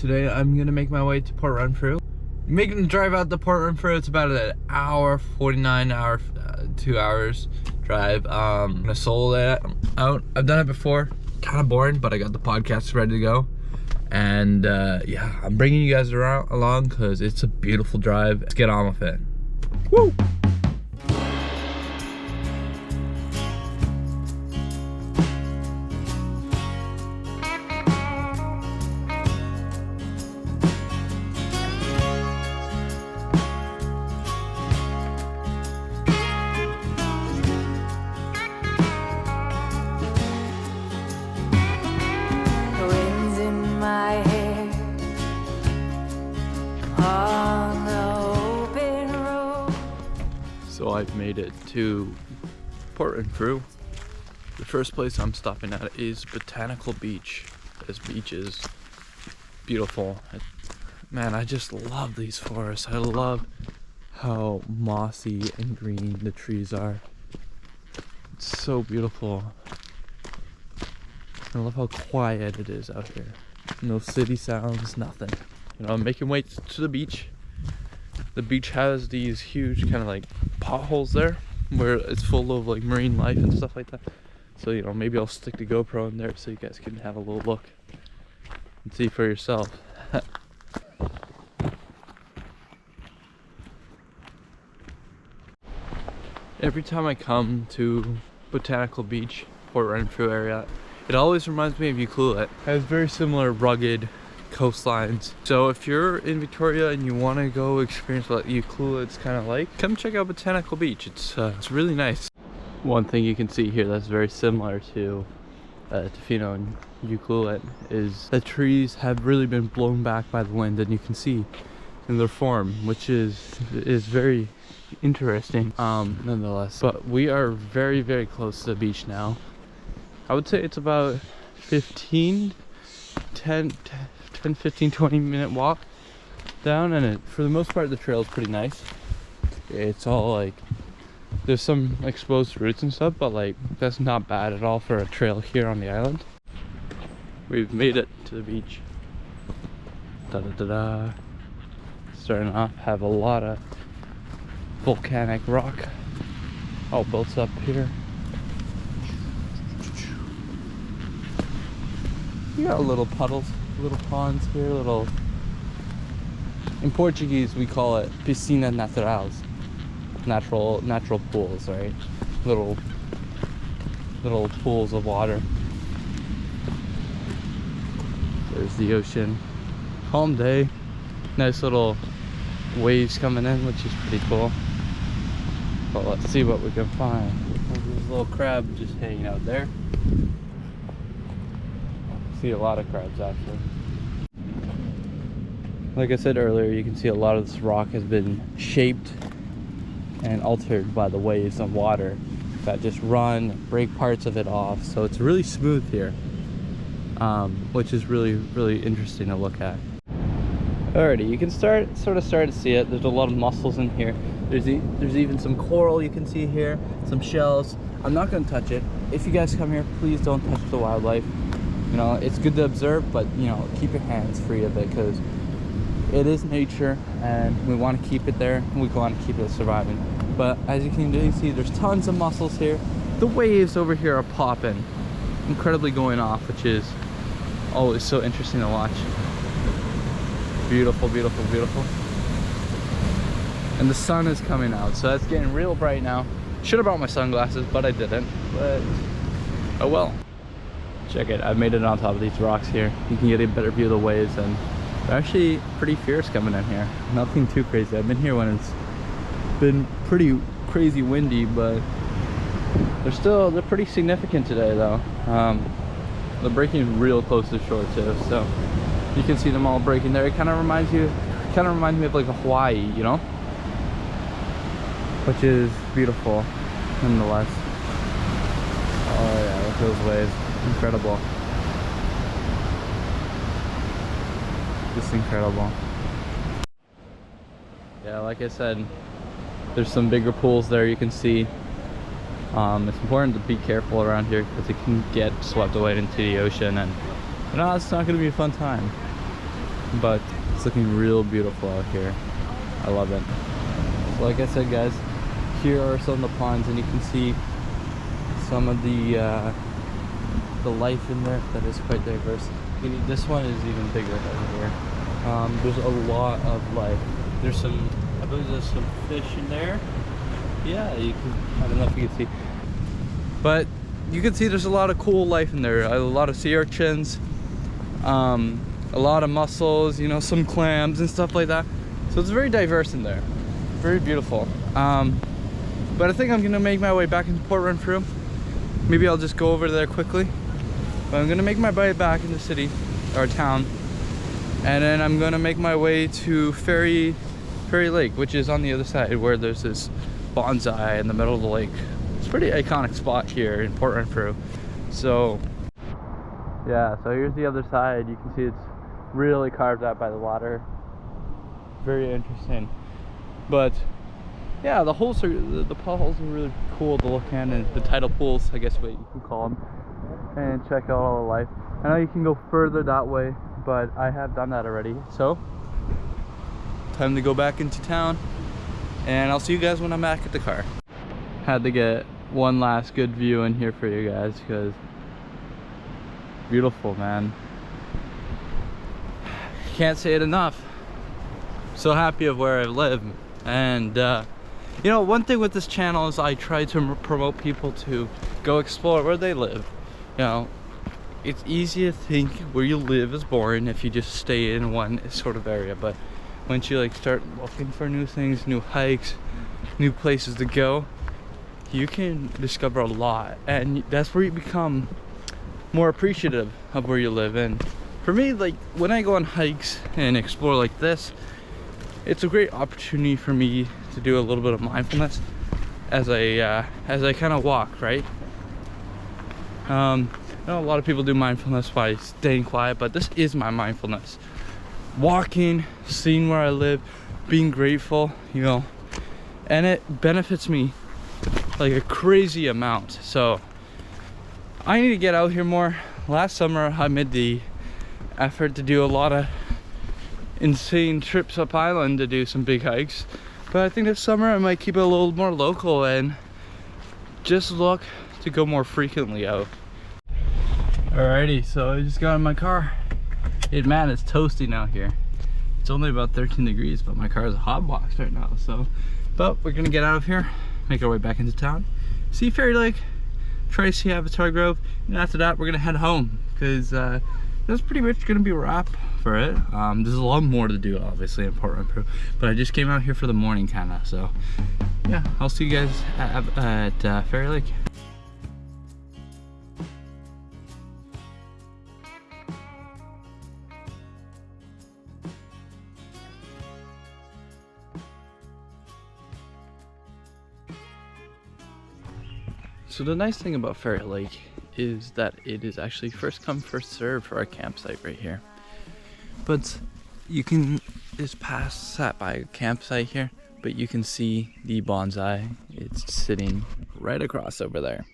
Today I'm gonna make my way to Port Renfrew. Making the drive out to Port Renfrew, it's about an hour, 2 hours drive. I'm gonna solo that out. I've done it before, kind of boring, but I got the podcast ready to go. And yeah, I'm bringing you guys along because it's a beautiful drive. Let's get on with it. Woo! So I've made it to Port Renfrew. The first place I'm stopping at is Botanical Beach. This beach is beautiful. Man, I just love these forests. I love how mossy and green the trees are. It's so beautiful. I love how quiet it is out here. No city sounds, nothing. You know, I'm making way to the beach. The beach has these huge kind of like potholes there where it's full of like marine life and stuff like that. So, you know, maybe I'll stick the GoPro in there so you guys can have a little look and see for yourself. Every time I come to Botanical Beach, Port Renfrew area, it always reminds me of Ucluelet. It has very similar rugged coastlines. So if you're in Victoria and you want to go experience what Ucluelet's kind of like, come check out Botanical Beach. It's really nice. One thing you can see here that's very similar to Tofino and Ucluelet is the trees have really been blown back by the wind, and you can see in their form, which is very interesting nonetheless. But we are very, very close to the beach now. I would say it's about 15, 20 minute walk down, and for the most part the trail is pretty nice. It's all like, there's some exposed roots and stuff, but like that's not bad at all for a trail here on the island. We've made it to the beach. Starting off, have a lot of volcanic rock all built up here. You got little puddles, little ponds here, little, in Portuguese we call it piscina naturais, natural pools, right? Little pools of water. There's the ocean. Calm day. Nice little waves coming in, which is pretty cool. But let's see what we can find. There's a little crab just hanging out there. See a lot of crabs actually. Like I said earlier, you can see a lot of this rock has been shaped and altered by the waves of water that just run, break parts of it off. So it's really smooth here, which is really, really interesting to look at. Alrighty, you can sort of start to see it. There's a lot of mussels in here. There's even some coral you can see here, some shells. I'm not going to touch it. If you guys come here, please don't touch the wildlife. You know, it's good to observe, but you know, keep your hands free of it because it is nature and we want to keep it there and we want to keep it surviving. But as you can see, there's tons of mussels here. The waves over here are popping, incredibly going off, which is always so interesting to watch. Beautiful, beautiful, beautiful. And the sun is coming out, so that's getting real bright now. Should have brought my sunglasses, but I didn't. But oh well. Check it, I've made it on top of these rocks here. You can get a better view of the waves, and they're actually pretty fierce coming in here. Nothing too crazy. I've been here when it's been pretty crazy windy, but they're pretty significant today though. They're breaking real close to shore too, so you can see them all breaking there. It kind of reminds me of like a Hawaii, you know, which is beautiful nonetheless. Oh yeah, look at those waves. Incredible. Just incredible. Yeah, like I said, there's some bigger pools there you can see. It's important to be careful around here because it can get swept away into the ocean, and you know, it's not going to be a fun time. but it's looking real beautiful out here. I love it. So like I said, guys, here are some of the ponds, and you can see some of the life in there that is quite diverse. This one is even bigger over here. There's a lot of life. There's some, I believe there's some fish in there. Yeah, you can, I don't know if you can see, but you can see there's a lot of cool life in there. A lot of sea urchins, a lot of mussels, you know, some clams and stuff like that. So it's very diverse in there. Very beautiful. But I think I'm gonna make my way back into Port Renfrew. Maybe I'll just go over there quickly. But I'm gonna make my way back in the city or town, and then I'm gonna make my way to Ferry Lake, which is on the other side, where there's this bonsai in the middle of the lake. It's a pretty iconic spot here in Port Renfrew. So yeah, so here's the other side. You can see it's really carved out by the water. Very interesting. But yeah, the holes are, the potholes are really cool to look at, and the tidal pools, I guess what you can call them, and check out all the life. I know you can go further that way, but I have done that already. So time to go back into town, and I'll see you guys when I'm back at the car. Had to get one last good view in here for you guys, because beautiful, man. Can't say it enough. So happy of where I live. And you know, one thing with this channel is I try to promote people to go explore where they live. You know, it's easy to think where you live is boring if you just stay in one sort of area, but once you like start looking for new things, new hikes, new places to go, you can discover a lot, and that's where you become more appreciative of where you live. And for me, like when I go on hikes and explore like this, it's a great opportunity for me to do a little bit of mindfulness as I kind of walk, right? I know a lot of people do mindfulness by staying quiet, but this is my mindfulness. Walking, seeing where I live, being grateful, you know, and it benefits me like a crazy amount. So I need to get out here more. Last summer I made the effort to do a lot of insane trips up island to do some big hikes, but I think this summer I might keep it a little more local and just look to go more frequently out. Alrighty, so I just got in my car. Man, it's toasty out here. It's only about 13 degrees, but my car is a hot box right now. So, but we're gonna get out of here, make our way back into town, see Ferry Lake, try to see Avatar Grove, and after that we're gonna head home, because that's pretty much gonna be a wrap for it. There's a lot more to do obviously in Port Renfrew, but I just came out here for the morning kinda. So yeah, I'll see you guys at Ferry Lake. So the nice thing about Ferry Lake is that it is actually first come first served for our campsite right here. But you can just sat by a campsite here, but you can see the bonsai. It's sitting right across over there.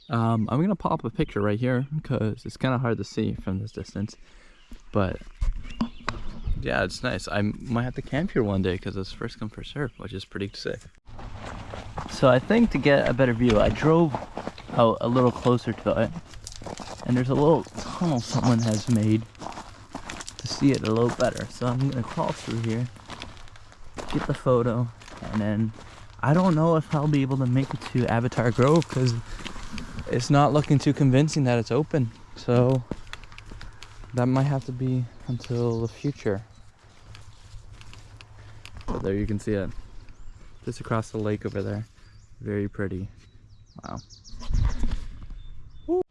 I'm gonna pop a picture right here because it's kind of hard to see from this distance, but yeah, it's nice. I might have to camp here one day because it's first come first served, which is pretty sick. So I think to get a better view, I drove out a little closer to it, and there's a little tunnel someone has made to see it a little better. So I'm gonna crawl through here, get the photo, and then I don't know if I'll be able to make it to Avatar Grove because it's not looking too convincing that it's open. So that might have to be until the future. But there you can see it. Just across the lake over there. Very pretty. Wow. Woo.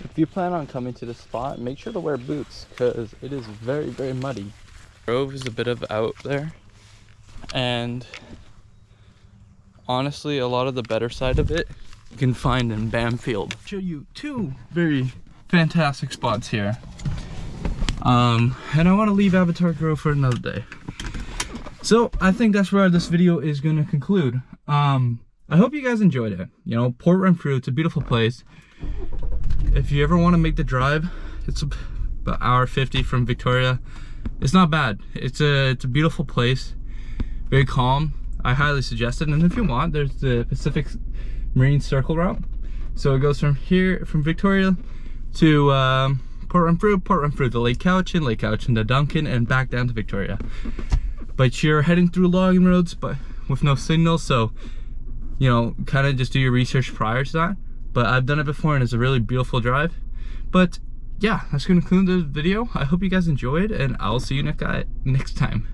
If you plan on coming to the spot, make sure to wear boots because it is very, very muddy. Grove is a bit of out there, and honestly a lot of the better side of it you can find in Bamfield. I'll show you two very fantastic spots here. And I want to leave Avatar Grove for another day. So I think that's where this video is going to conclude. I hope you guys enjoyed it. You know, Port Renfrew, it's a beautiful place. If you ever want to make the drive, it's about hour 50 from Victoria. It's not bad. It's a beautiful place, very calm. I highly suggest it. And if you want, there's the Pacific Marine Circle route. So it goes from here, from Victoria to Port Renfrew to Lake Cowichan to Duncan, and back down to Victoria. But you're heading through logging roads, but with no signal, so you know, kind of just do your research prior to that. But I've done it before and it's a really beautiful drive. But yeah, that's gonna conclude the video. I hope you guys enjoyed, and I'll see you next time.